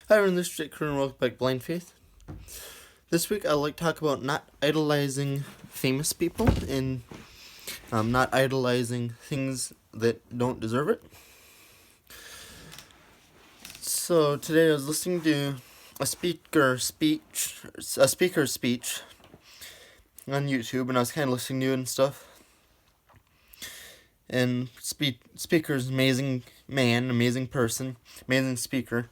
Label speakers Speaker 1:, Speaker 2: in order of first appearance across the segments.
Speaker 1: Hi everyone, this is Jake Curran, welcome back to Blind Faith. This week I'd like to talk about not idolizing famous people and not idolizing things that don't deserve it. So today I was listening to a speaker's speech on YouTube, and I was kind of listening to it and stuff. And speaker's amazing man, amazing person, amazing speaker.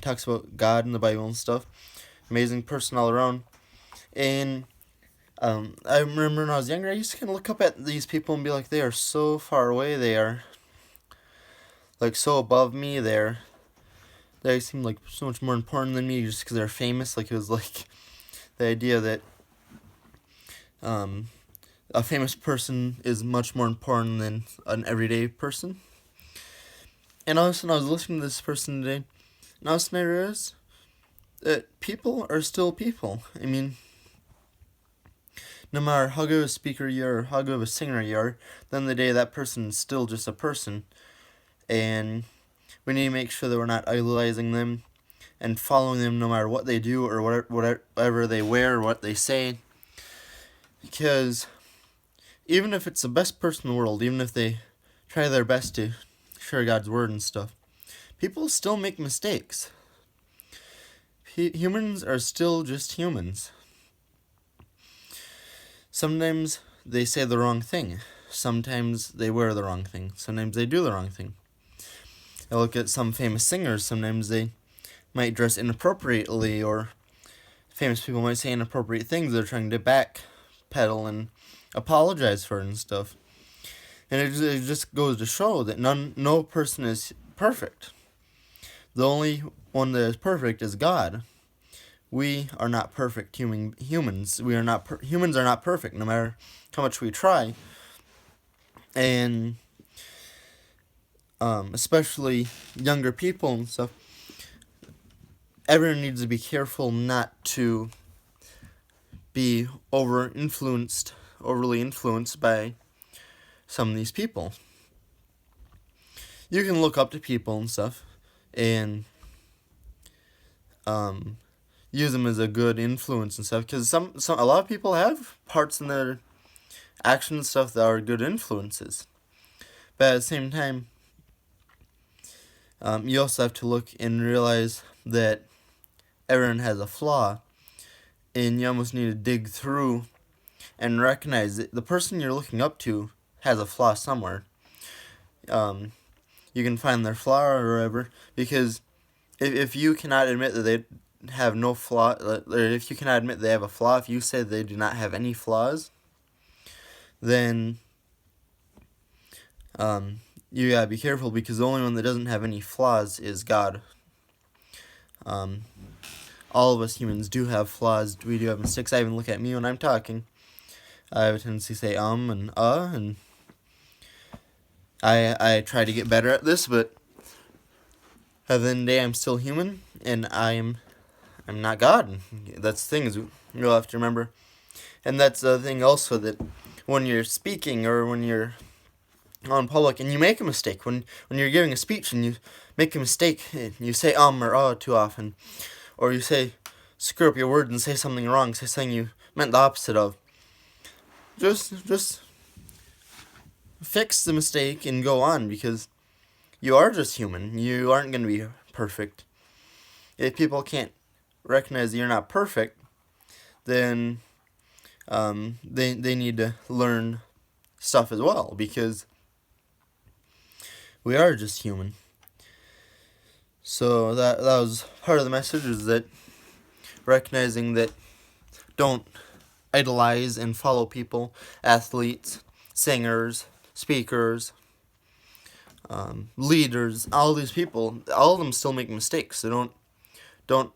Speaker 1: Talks about God and the Bible and stuff. Amazing person all around. And I remember when I was younger, I used to kind of look up at these people and be like, they are so far away. They are like so above me. They seem like so much more important than me just because they're famous. Like it was like the idea that a famous person is much more important than an everyday person. And all of a sudden I was listening to this person today, and all of a sudden I realized that people are still people. I mean, no matter how good of a speaker you are or how good of a singer you are, at the end of the day, that person is still just a person. And we need to make sure that we're not idolizing them and following them no matter what they do or whatever they wear or what they say. Because even if it's the best person in the world, even if they try their best to share God's word and stuff, people still make mistakes. Humans are still just humans. Sometimes they say the wrong thing. Sometimes they wear the wrong thing. Sometimes they do the wrong thing. I look at some famous singers. Sometimes they might dress inappropriately, or famous people might say inappropriate things they're trying to backpedal and apologize for and stuff. And it just goes to show that no person is perfect. The only one that is perfect is God. We are not perfect humans. Humans are not perfect, no matter how much we try. And especially younger people and stuff, everyone needs to be careful not to be overly influenced by some of these people. You can look up to people and stuff and use them as a good influence and stuff, because a lot of people have parts in their actions and stuff that are good influences. But at the same time, you also have to look and realize that everyone has a flaw, and you almost need to dig through and recognize that the person you're looking up to has a flaw somewhere. You can find their flaw or whatever, because if you cannot admit that they have no flaw, or if you cannot admit they have a flaw, if you say they do not have any flaws, then you gotta be careful, because the only one that doesn't have any flaws is God. All of us humans do have flaws. We do have mistakes. I even look at me when I'm talking. I have a tendency to say and and I try to get better at this, but at the end of the day, I'm still human, and I'm not God. That's the thing, is you'll have to remember. And that's the thing also, that when you're speaking or when you're on public and you make a mistake, when you're giving a speech and you make a mistake, and you say or too often, or you screw up your words and say something wrong, say something you meant the opposite of, just fix the mistake and go on, because you are just human. You aren't going to be perfect. If people can't recognize that you're not perfect, then they need to learn stuff as well, because we are just human. So that was part of the message, is that recognizing that don't idolize and follow people, athletes, singers, speakers, leaders, all these people. All of them still make mistakes. So don't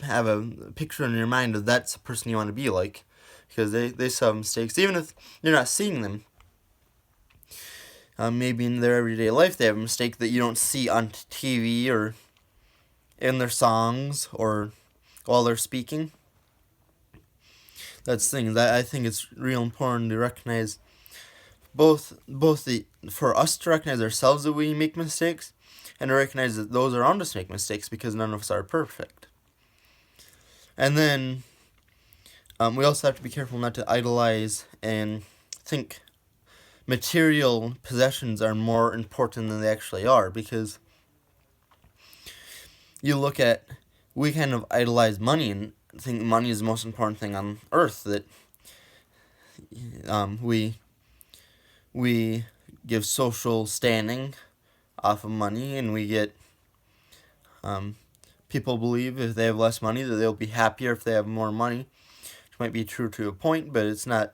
Speaker 1: have a picture in your mind of that's the person you want to be like, because they still have mistakes, even if you're not seeing them. Maybe in their everyday life they have a mistake that you don't see on TV or in their songs or while they're speaking. That's the thing. That I think it's real important to recognize for us to recognize ourselves that we make mistakes, and to recognize that those around us make mistakes because none of us are perfect. And then we also have to be careful not to idolize and think material possessions are more important than they actually are, because we kind of idolize money and think money is the most important thing on earth, that we give social standing off of money, and we get people believe if they have less money that they'll be happier if they have more money, which might be true to a point, but it's not,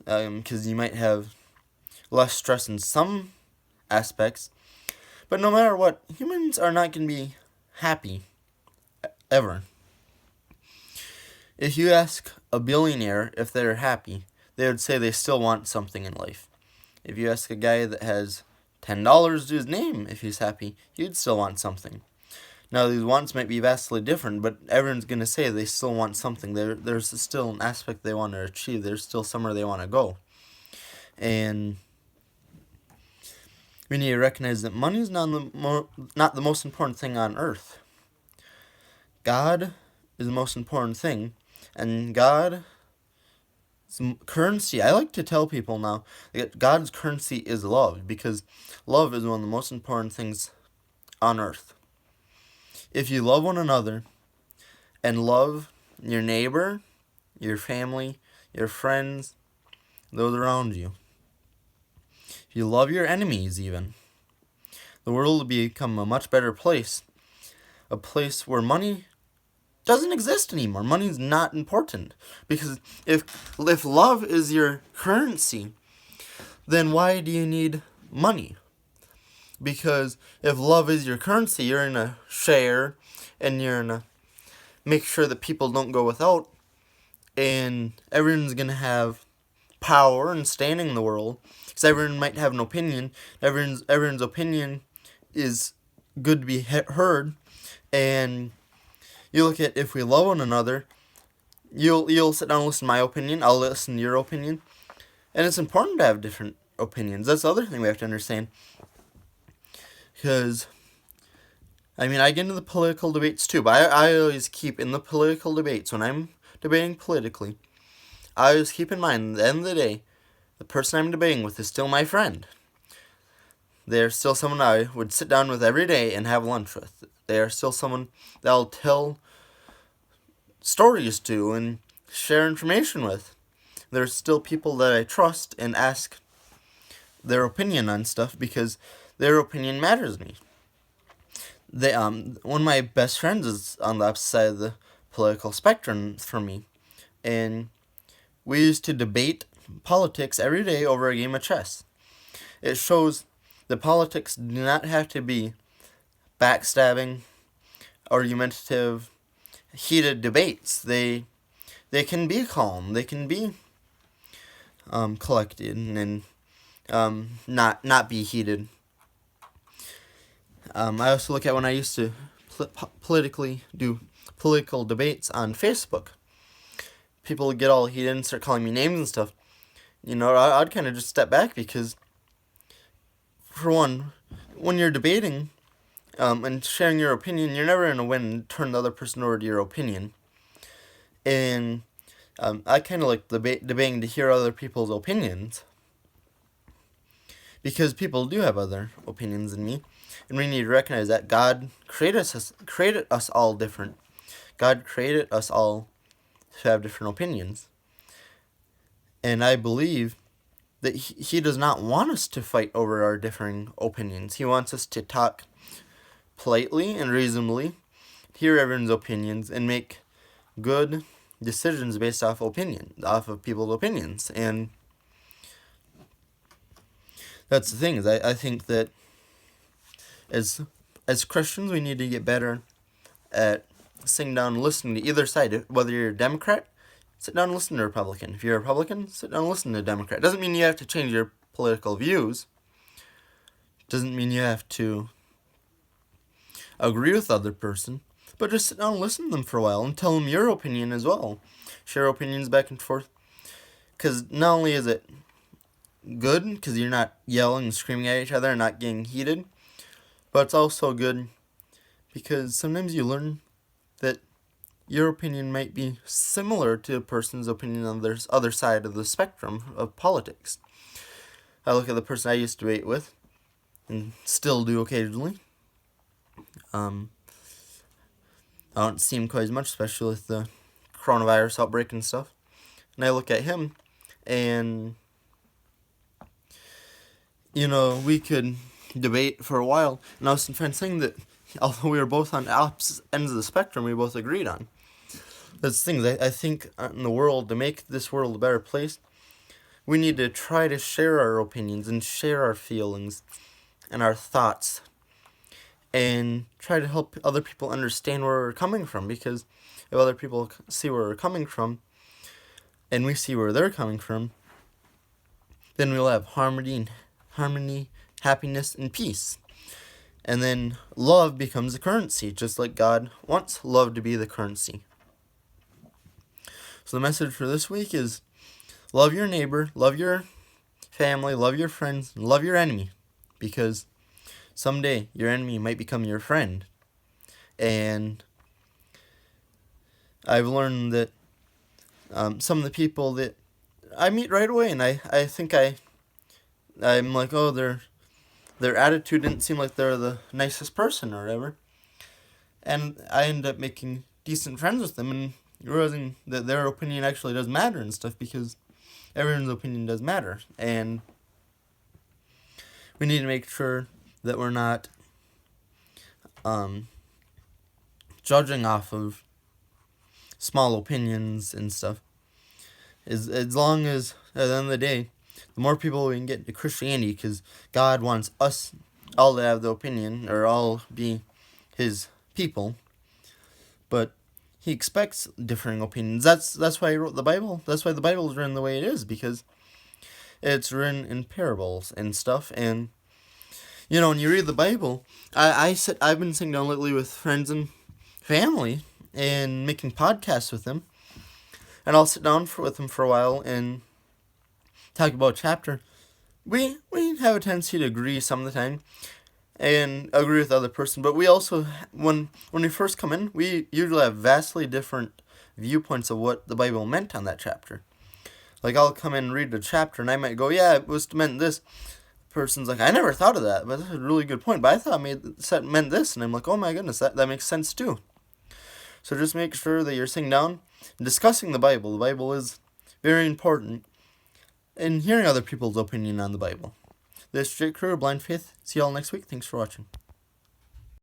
Speaker 1: because you might have less stress in some aspects. But no matter what, humans are not going to be happy ever. If you ask a billionaire if they're happy, they would say they still want something in life. If you ask a guy that has $10 to his name if he's happy, he'd still want something. Now, these wants might be vastly different, but everyone's going to say they still want something. There's still an aspect they want to achieve. There's still somewhere they want to go. And we need to recognize that money is not the most important thing on earth. God is the most important thing. And God's currency, I like to tell people now, that God's currency is love, because love is one of the most important things on earth. If you love one another and love your neighbor, your family, your friends, those around you, if you love your enemies even, the world will become a much better place. A place where money doesn't exist anymore. Money's not important. Because if love is your currency, then why do you need money? Because if love is your currency, you're going to share, and you're going to make sure that people don't go without, and everyone's going to have power and standing in the world, because everyone might have an opinion. Everyone's opinion is good to be heard, and you look at, if we love one another, you'll sit down and listen to my opinion, I'll listen to your opinion, and it's important to have different opinions. That's the other thing we have to understand. Because, I get into the political debates too, but I always keep in the political debates, when I'm debating politically, I always keep in mind, at the end of the day, the person I'm debating with is still my friend. They're still someone I would sit down with every day and have lunch with. They are still someone that I'll tell stories to and share information with. There's still people that I trust and ask their opinion on stuff, because their opinion matters to me. One of my best friends is on the opposite side of the political spectrum from me, and we used to debate politics every day over a game of chess. It shows that politics do not have to be backstabbing, argumentative, heated debates. They can be calm. They can be collected and not be heated. I also look at when I used to do political debates on Facebook. People would get all heated and start calling me names and stuff. I'd kind of just step back, because, for one, when you're debating and sharing your opinion, you're never going to win and turn the other person over to your opinion. And I kind of like debating to hear other people's opinions, because people do have other opinions than me, and we need to recognize that God created us all different. God created us all to have different opinions, and I believe that He does not want us to fight over our differing opinions. He wants us to talk politely and reasonably, hear everyone's opinions, and make good decisions based off of people's opinions. And that's the thing, is I think that as Christians, we need to get better at sitting down and listening to either side. Whether you're a Democrat, sit down and listen to a Republican. If you're a Republican, sit down and listen to a Democrat. Doesn't mean you have to change your political views. Doesn't mean you have to agree with the other person. But just sit down and listen to them for a while and tell them your opinion as well. Share opinions back and forth. Because not only is it good, because you're not yelling and screaming at each other and not getting heated, But it's also good because sometimes you learn that your opinion might be similar to a person's opinion on the other side of the spectrum of politics. I look at the person I used to debate with, and still do occasionally. I don't see him quite as much, especially with the coronavirus outbreak and stuff. And I look at him, and, we could debate for a while. And I was saying that although we were both on opposite ends of the spectrum, we both agreed on. That's the thing. I think in the world, to make this world a better place, we need to try to share our opinions and share our feelings and our thoughts and try to help other people understand where we're coming from, because if other people see where we're coming from and we see where they're coming from, then we'll have harmony, happiness, and peace. And then love becomes the currency, just like God wants love to be the currency. So the message for this week is love your neighbor, love your family, love your friends, and love your enemy, because someday your enemy might become your friend. And I've learned that some of the people that I meet right away, and I think I'm like, oh, their attitude didn't seem like they're the nicest person or whatever. And I end up making decent friends with them and realizing that their opinion actually does matter and stuff, because everyone's opinion does matter. And we need to make sure that we're not judging off of small opinions and stuff. As long as, at the end of the day, the more people we can get into Christianity, because God wants us all to have the opinion, or all be His people, but He expects differing opinions. That's why He wrote the Bible. That's why the Bible is written the way it is, because it's written in parables and stuff. And when you read the Bible, I've been sitting down lately with friends and family and making podcasts with them, and I'll sit down with them for a while and talk about a chapter. We have a tendency to agree some of the time and agree with the other person, but we also, when we first come in, we usually have vastly different viewpoints of what the Bible meant on that chapter. Like, I'll come in and read the chapter, and I might go, yeah, it was meant this. The person's like, I never thought of that, but that's a really good point, but I thought it meant this, and I'm like, oh my goodness, that makes sense too. So just make sure that you're sitting down and discussing the Bible. The Bible is very important, and hearing other people's opinion on the Bible. This is Jake Crew, Blind Faith. See y'all next week. Thanks for watching.